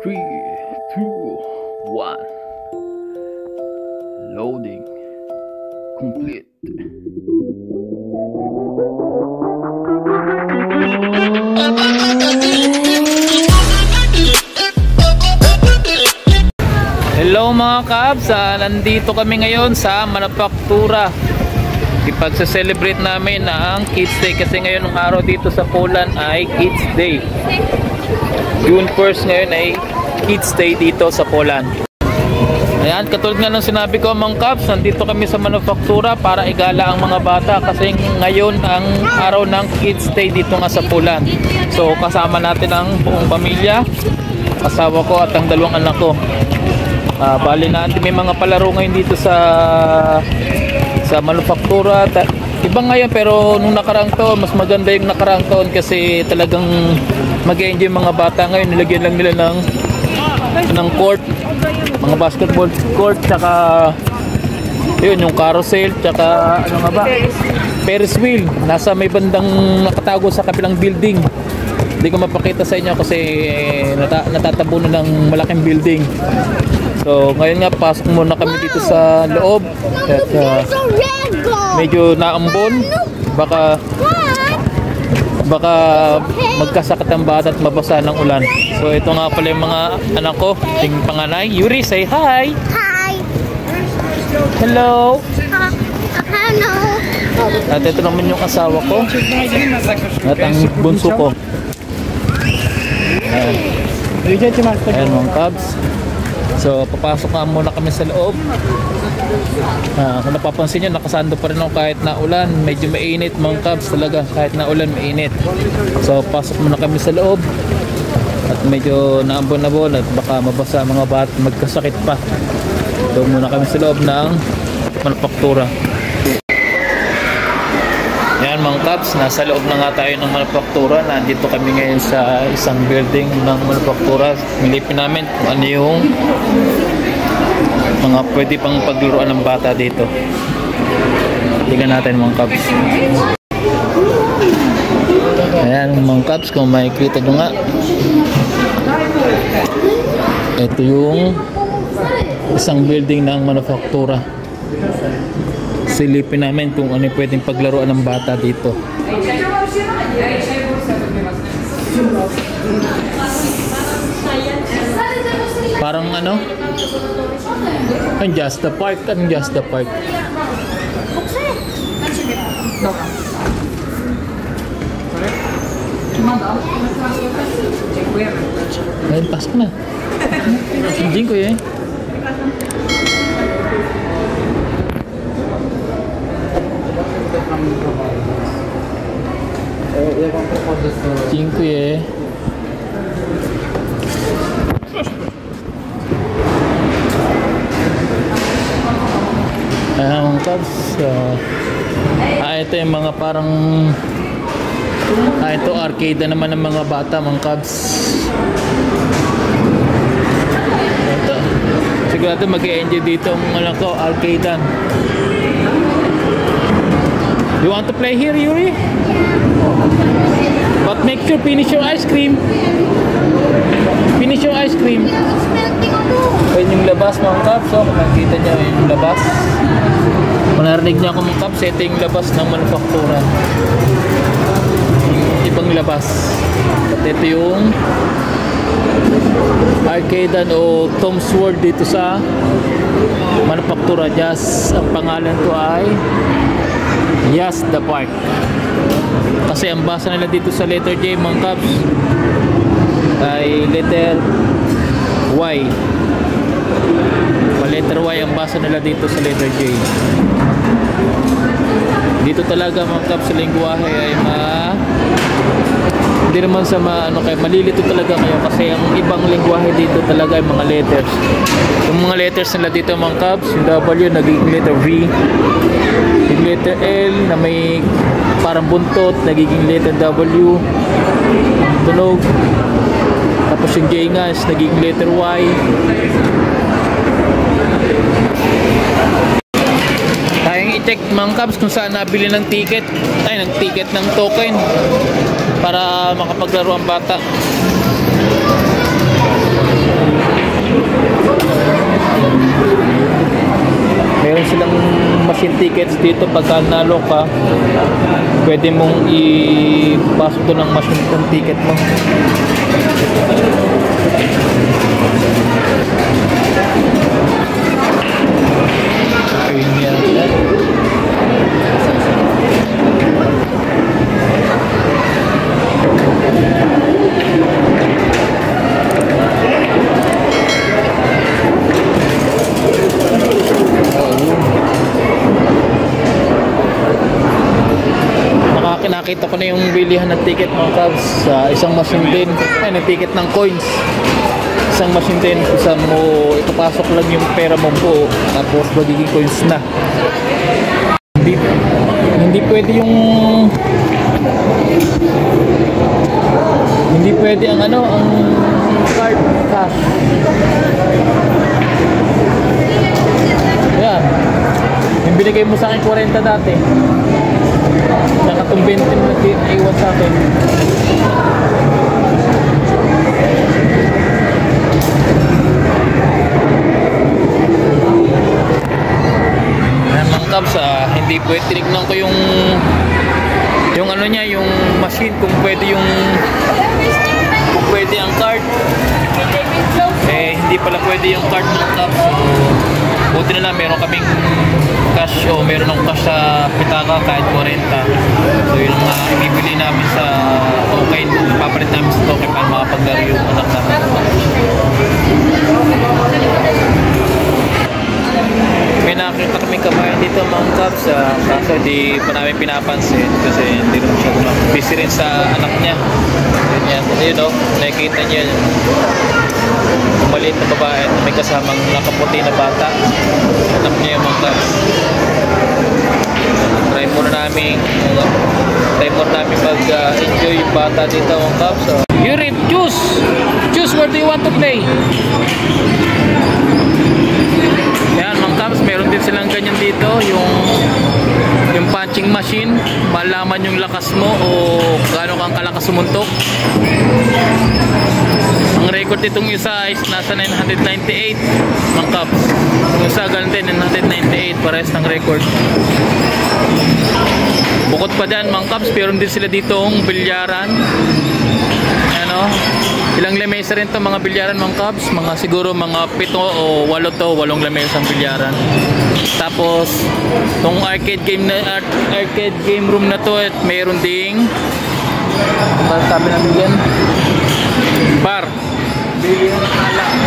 Three, two, one. Loading complete. Hello mga kabs, nandito kami ngayon sa Manufaktura. Ipagsa-celebrate namin ang Kids Day kasi ngayon ang araw dito sa Poland ay Kids Day. June 1st ngayon ay Kids Day dito sa Poland. Ayan, katulad nga ng sinabi ko mga kabs, nandito kami sa Manufaktura para igala ang mga bata kasi ngayon ang araw ng Kids Day dito nga sa Poland. So kasama natin ang buong pamilya, asawa ko at ang dalawang anak ko. Bali na may mga palaro ngayon dito sa Manufaktura. Iba ngayon pero nung nakaraang taon mas maganda yung nakaraang taon kasi talagang mag-enjoy yung mga bata ngayon. Nilagyan lang nila ng court, mga basketball court, tsaka yun yung carousel, tsaka ano nga ba, Ferris wheel. Nasa may bandang nakatago sa kabilang building. Hindi ko mapakita sa inyo kasi natatabunan ng malaking building. So ngayon nga pasok muna kami dito sa loob at medyo naambon, baka magkasakit ang bata at mabasa ng ulan. So ito nga pala yung mga anak ko, yung panganay. Yuri, say hi! Hi! Hello! Hello! At ito naman yung asawa ko at ang bunso ko. Ayan mga kabs. So papasok nga muna kami sa loob. Kung napapansin nyo, nakasando pa rin ako kahit na ulan. Medyo mainit mga kabs talaga, kahit na ulan mainit. So pasok muna kami sa loob at medyo naambon-ambon at baka mabasa mga bata, magkasakit pa. So muna kami sa loob ng Manufaktura. Yan mga kabs, nasa loob na nga tayo ng Manufaktura. Nandito kami ngayon sa isang building ng Manufaktura. Nilipin namin kung ano yung mga pwede pang paglaruan ng bata dito. Tingnan natin mga kabs. Ayan mga kabs, kung makikita nyo nga, ito yung isang building ng Manufaktura. Silipin namin kung ano pwedeng paglaruan ng bata dito. Parang ano? Ang Just the Park. Anong Just the Park? Ayun, pasok na. Hindi ko eh. Dziękuję. Ayan mga kabs, ito yung mga parang ito arcade naman ng mga bata mga kabs. Ito sigurado mag-e-enjoy dito ang anak ko, arcade. You want to play here, Yuri? But make sure finish your ice cream. Finish your ice cream. Ayun yung labas mga kabs. So, kung makikita nyo yung labas. Kung narinig niya ako mga kabs, ito yung labas ng Manufaktura. Yung ibang labas. At ito yung arcade o Tom's World dito sa Manufaktura. Just ang pangalan ko ay Just the Park. Kasi ang basa nila dito sa letter J mga kabs ay letter Y. Letter Y ang basa nila dito sa letter J. Dito talaga mga kabs sa lingwahe ay hindi naman sa malilito talaga kayo kasi ang ibang lingwahe dito talaga ay mga letters. Yung mga letters nila dito mga kabs, yung W nagiging letter V, yung letter L na may parang buntot nagiging letter W, tunog. Tapos yung J nga is nagiging letter Y. check mga kabs kung saan nabili ng ticket, ng ticket ng token para makapaglaro ang bata. Meron silang machine tickets dito. Pagka nalo ka, pwede mong ipasok doon ng machine ng ticket mo. Ayun yan. Nakita ko na yung bilihan ng ticket mga kabs sa isang machine din, ng ticket ng coins. Isang machine din, isang mo ipapasok lang yung pera mo po, tapos magiging coins na. Hindi pwede yung hindi pwede ang ang card cash. Yan. Yung binigay mo sa akin 40 dati. Nakatumbente na naiwan sa akin. Ayan mga kabs, hindi pwede. Tinignan ko yung niya, yung machine, kung pwede ang card. Hindi pala pwede yung card mga kabs. So, buti na lang meron kaming cash o meron ng cash sa pitaka kahit 40. So yun ang ibibili namin sa token, ipapalit namin sa token para makapaglaro yung anak namin. May nakakita kami kabayan dito mga kabs, kaso di pa namin pinapansin kasi hindi rin siya busy rin sa anak niya. Ayun o, nakikita niya yun. Maliit na babae na may kasamang nakaputi na bata. Anak niya yung mga kabs. Try muna namin mag-enjoy yung bata dito mga kabs. So, you read, choose where do you want to play. Yan mga kabs, meron din silang ganyan dito, yung punching machine. Malaman yung lakas mo o gaano kang kalakas sumuntok. Ang record itong isa is nasa 998 mga kabs. Yung isa ganun din 998, parehas ng record. Bukod pa dyan mga kabs, meron din sila ditong bilyaran. Ilang lamesa rin to mga bilyaran mga kabs, mga siguro mga 7 o 8 lamesa ang bilyaran. Tapos tong arcade game room na to at mayroon ding sabi namin yan, bar.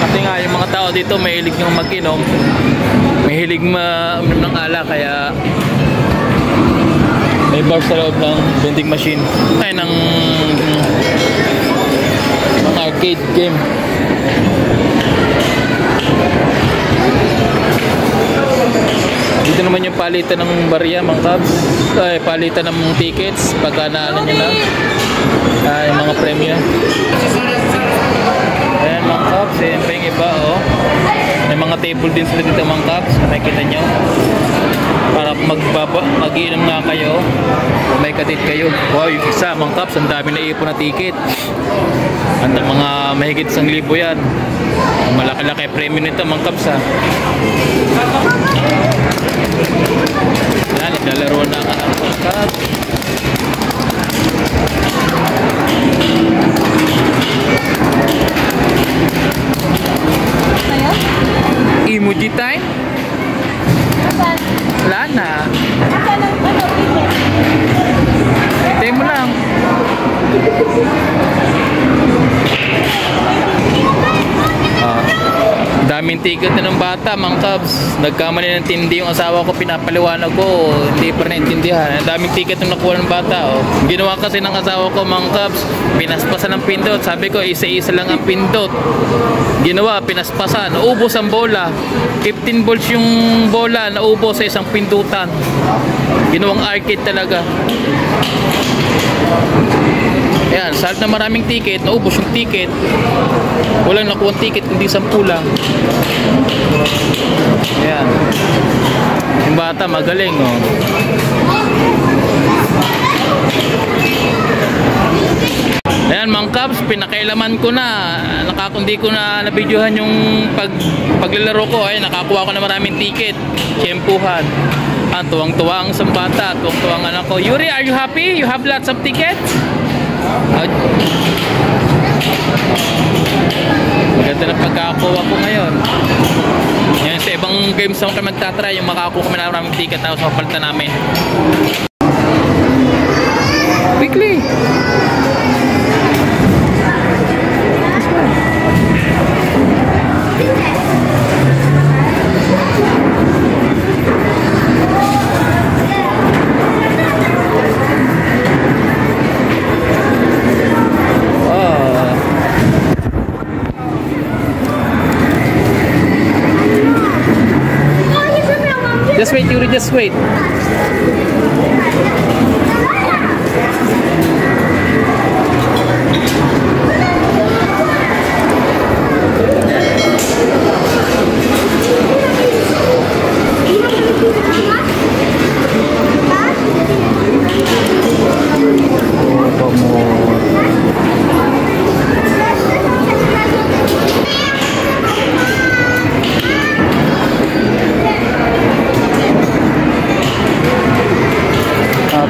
Kasi nga yung mga tao dito mahilig ng mag-inom, mahilig uminom ng ala, kaya may bar sa loob ng vending machine ng arcade game. Dito naman yung palitan ng barya mga kabs, palitan ng tickets pagka naano nyo na yung mga premyo. Ayan mga kabs, pa yung iba may mga table din sila dito mga kabs, nakikita nyo, para mag-iinom nga kayo, may katit kayo. Wow, yung isa mga kabs, ang dami na ipon na ticket. Ang mga mahigit 1,000 yan. Malaki-laki premyo nito mga kabs ha. Yan, naglalaro na ang anak mga kabs. Emoji time? Wala na. Hintayin mo lang. Daming ticket na ng bata mga kabs. Nagkamali ng tindi yung asawa ko, pinapaliwanag ko, hindi pa naintindihan. Daming ticket na nakuha ng bata. Ginawa kasi ng asawa ko mga kabs, pinaspasan ng pindot. Sabi ko isa-isa lang ang pindot. Ginawa, pinaspasan, naubos ang bola. 15 balls yung bola, naubos sa isang pindutan. Ginawang arcade talaga. Ayan, sa na maraming ticket, naubos yung ticket. Walang nakuha ticket, kundi 10 lang. Ayan. Yung bata bata, magaling, oh. Ayan, mga Cubs, pinakailaman ko na. Hindi ko na nabidyohan yung paglalaro ko. Ay, nakakuha ko na maraming ticket. Tiyempuhan. Tuwang-tuwang isang bata. Tuwang-tuwang anak ko. Yuri, are you happy? You have lots of tickets? Maganda na pagkakakuha ko ngayon. Yan, sa ibang games naman kami magtatry. Yung makakuha kami na maraming ticket. Tapos mapalitan namin. Quickly! Just wait, Yuri, just wait.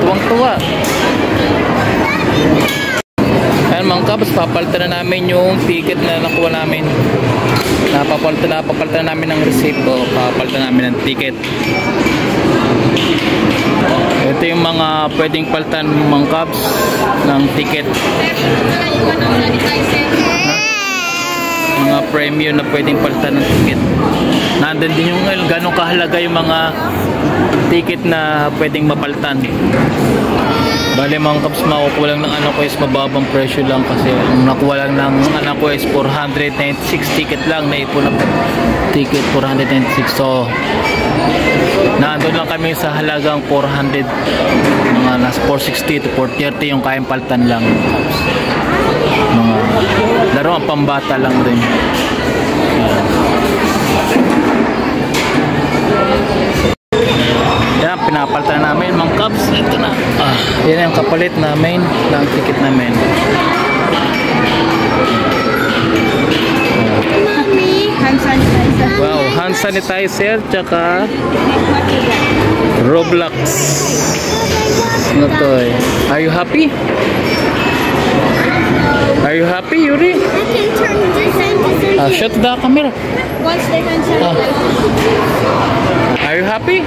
Tuwang-tuwa. Ayan, mga Cubs, papalitan na namin yung ticket na nakuha namin. Papalitan na namin ng receipt o papalitan namin ng ticket. Ito yung mga pwedeng palitan, mga Cubs, ng ticket. Mga premium na pwedeng palitan ng ticket. Nandun din yung gano'ng kahalaga yung mga ticket na pwedeng mapalitan. Bale, mga Cubs, makukuha lang ng anak ko is mababang presyo lang kasi ang nakuha lang ng anak ko is 496 ticket lang, naipon na ticket 496. So nandun lang kami sa halagang 400, mga nasa 460 to 430 yung kayang palitan lang. Mga laro ang pambata lang rin. Yan, pinapalitan na namin, mga Cubs. Ito na. Yan yung kapalit namin ng ticket namin. Mommy, hand sanitizer. Wow, hand sanitizer tsaka Roblox na toy. Are you happy? Are you happy, Yuri? I can turn this and Shut the camera. once they hand sanitizer. Are you happy?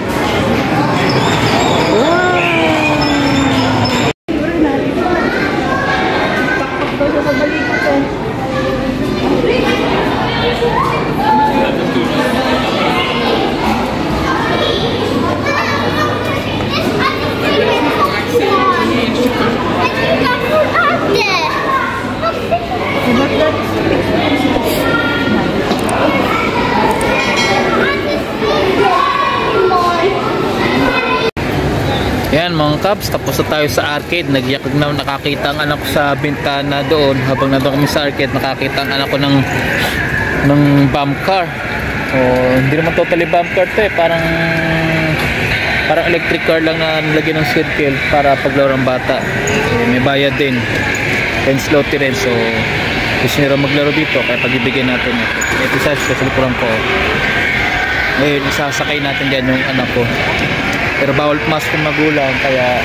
Yan, mga Cubs, tapos na tayo sa arcade. Nagyakag na nakakita ang anak ko sa bintana doon. Habang nandun kami sa arcade, nakakita ang anak ko ng bump car. Hindi naman totally bump car to eh. Parang electric car lang na nilagyan ng circle para paglaro ng bata. So, may bayad din. 10 slotty rin. So gusto nyo maglaro dito, kaya pag-ibigay natin ito sa likuran ko. Ngayon, isasakay natin dyan yung anak ko. Pero bawal pumasok yung magulang, kaya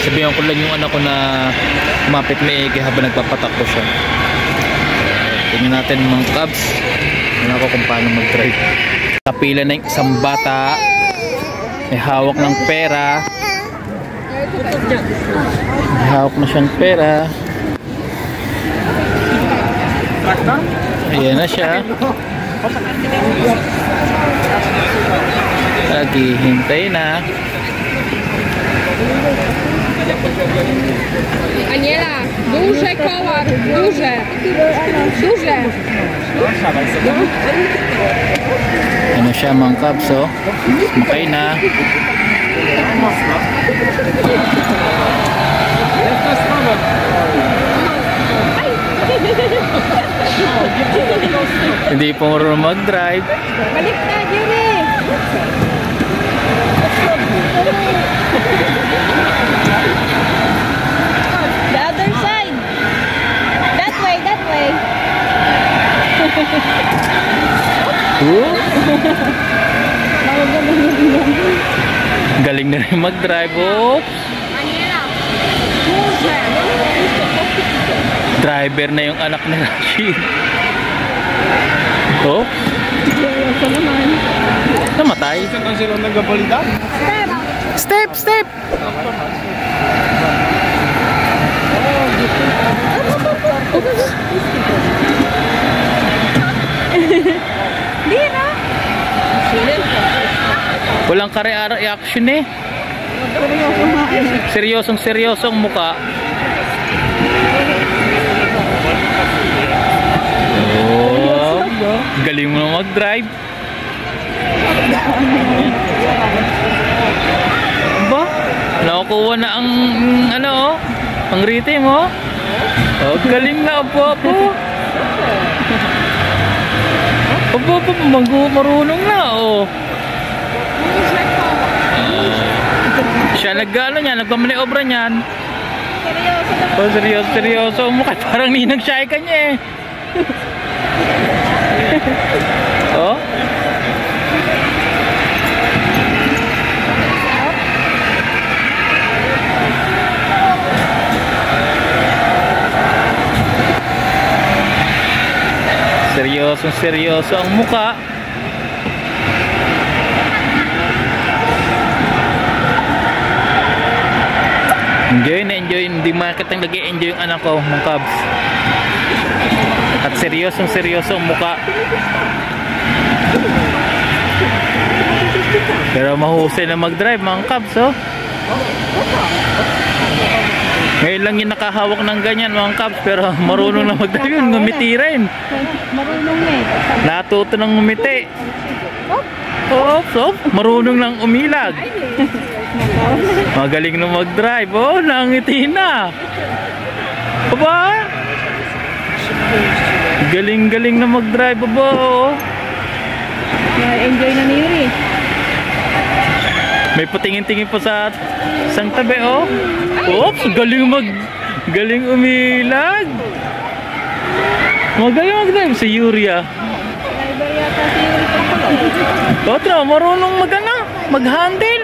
sabihan ko lang yung anak ko na kumapit maigi habang nagpapatakbo siya. Tingnan natin mga Cubs, tingnan ko kung paano mag-drive. Kapila na yung isang bata, may hawak ng pera, may hawak na siyang pera. Ayan na siya. Naghihintay na. Aniela, duże koła, duże. Duże. Ano siya, mga Cubs, oh. Sumakay na. Balik Hindi po marunong mag-drive. na, Yuri. Galing na rin mag-drive. Oh. Aniela, duże. Driver na yung anak ni Rashid. Oh. Seryoso naman. Namatay. Saan sila nagkabalita? Step, step. Di na. Walang reaction eh. Seryoso nga eh. Seryosong mukha. Oh, galing mo na mag-drive. Ba? Nakukuha na ang ano oh, ang rating oh. Oh, galing na po. Marunong na oh. Siya nag-ano niya, nagpamaniobra niyan. Seryoso mukha, parang ninang shy ka niya eh. Oh. Seryoso ang mukha. Enjoy. Hindi makitang nag-i-enjoy yung anak ko, mga Cubs. At seryoso ang mukha. Pero mahusay na mag-drive, mga Cubs, oh. Ngayon lang yung nakahawak ng ganyan, mga Cubs, pero marunong na mag-drive yun, ngumiti rin. Marunong na eh. Natuto ng ngumiti. Oh, marunong lang umilag. Magaling na mag-drive. Oh, nangiti na. Aba? Galing na mag-drive. Aba, oh. Enjoy na ni Yuri. May patingin-tingin pa sa isang tabi, oh. Oops, galing umilag. Magaling mag-drive si Yuri, ah. Driver yata si Yuri pa pala. Otro, marunong mag-handle.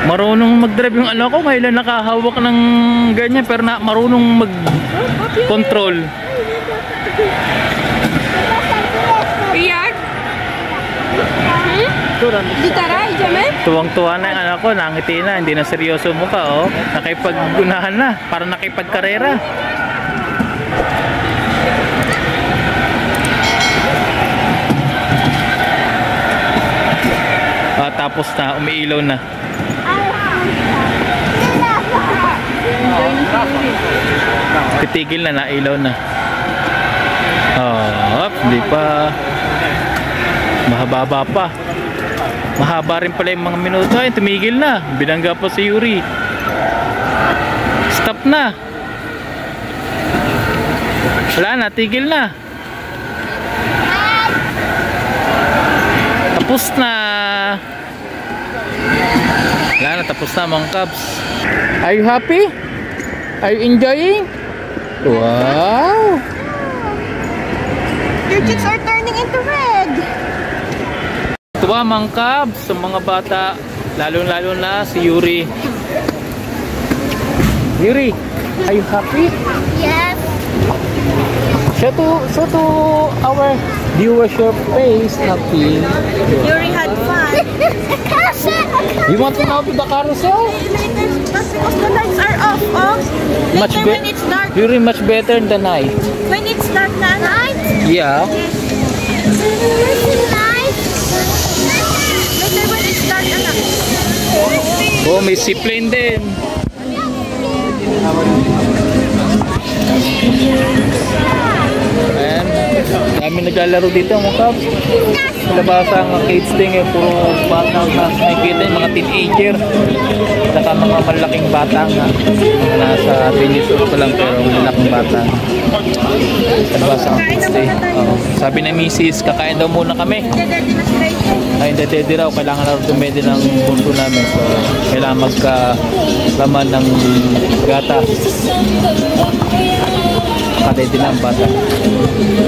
Marunong mag-drive yung anak ko, ngayon nakahawak ng ganyan pero marunong mag-control. Jak? Gitara, idziemy? Tuwang-tuwa na yung anak ko, nangiti na, hindi na seryoso mukha, oh. Nakipag-unahan na, para nakipag-karera. Tapos na, umiilaw na. Titigil na, nailaw na. Oh, hindi pa. Mahaba pa. Mahaba rin pala yung mga minuto. Ay, tumigil na. Binangga pa si Yuri. Stop na. Wala na, tigil na. Tapos na. Wala na, tapos na mga Cubs. Are you happy? Are you enjoying? Wow! Your cheeks are turning into red. Tuwa mga Cubs sa mga bata, lalo na si Yuri. Yuri, are you happy? Yes. Show to our viewers your face, happy. Yuri had fun. You want to know the carousel? That's because the lights are off. Much Later when it's dark. Yuri, much better than night. When it's dark na night. Yeah. Later when it's dark, anak. Oh, may seaplane din. Ayan. Dami naglalaro dito mga Cubs. Malabasa ang kids din eh. Puro bata ang nakikita yung mga teenager. Saka mga malaking bata nga. Nasa 20 years old pa lang pero malaking bata. Malabasa ang kids din. Sabi na misis, kakain daw muna kami. Ay, hindi raw. Kailangan na dumedi ng bunso namin. So, kailangan magka-laman ng gatas. Nakadete na ang bata.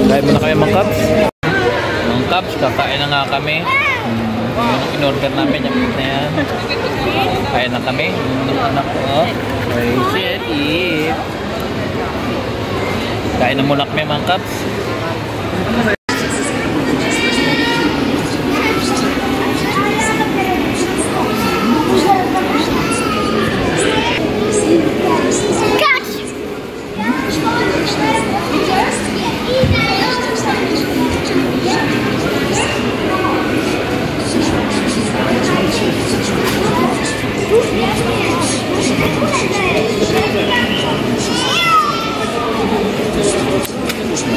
Kain muna kami mga Cubs. Mga Cubs, kakain na nga kami. Yung in-order namin, yung food na yan. Kain na kami. Yung anak ko. Eat. Kain na muna kami mga Cubs.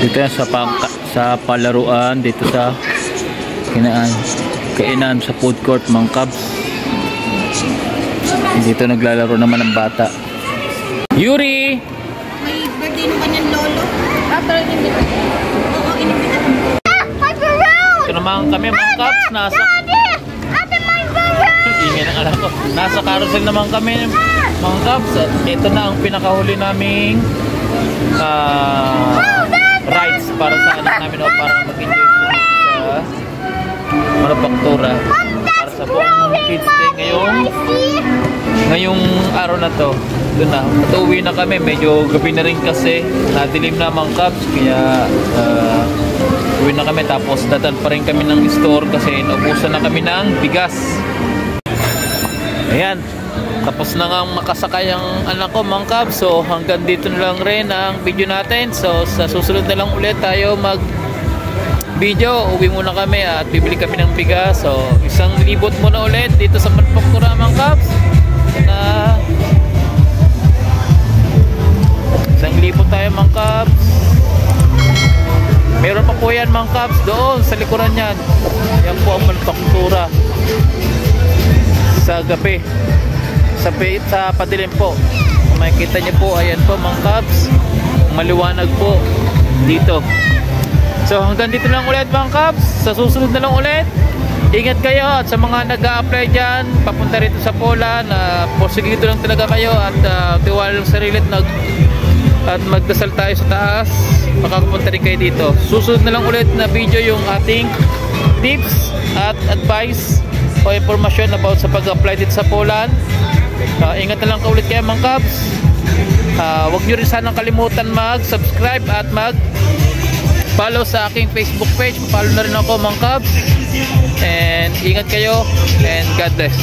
Dito yan sa palaruan, dito sa kainan sa food court mga Cubs. Dito naglalaro naman ang bata. Yuri! May birthday naman yung lolo. After inimbita. Oo, inimbita. My balloon! Ito naman kami mga Cubs. Nasa... Ate, my balloon! Ingin ang anak ko. Nasa carousel naman kami mga Cubs. At ito na ang pinakahuli naming rides para sa anak namin o para mag-enjoy sa manufaktura para sa buong kids day ngayong araw na to. Doon na, uwi na kami, medyo gabi na rin kasi, nadilim na mga Cubs, kaya uwi na kami, tapos datan pa rin kami ng store kasi naubusan na kami ng bigas. Ayan, tapos na nga makasakay ang anak ko mga Cubs. So hanggang dito na lang rin ang video natin. So sa susunod na lang ulit tayo mag video. Uwi muna kami at bibili kami ng bigas. So isang libot muna ulit dito sa manufaktura mga Cubs. Na isang libot tayo mga Cubs. Meron pa po yan mga Cubs doon sa likuran yan. Yan po ang manufaktura sa gabi, sa padilim po. Makikita niyo po, ayan po mga Cubs, maliwanag po dito. So hanggang dito lang ulit mga Cubs. Sa susunod na lang ulit, ingat kayo. At sa mga nag-a-apply dyan papunta rito sa Poland, porsigido lang talaga kayo at tiwala lang sarili at magdasal tayo sa taas, makakapunta rin kayo dito. Susunod na lang ulit na video yung ating tips at advice o informasyon about sa pag-apply dito sa Poland. Ingat na lang kaulit kayo mga Cubs. Huwag nyo rin sanang kalimutan mag-subscribe at mag-follow sa aking Facebook page. Follow na rin ako mga Cubs. And ingat kayo and God bless.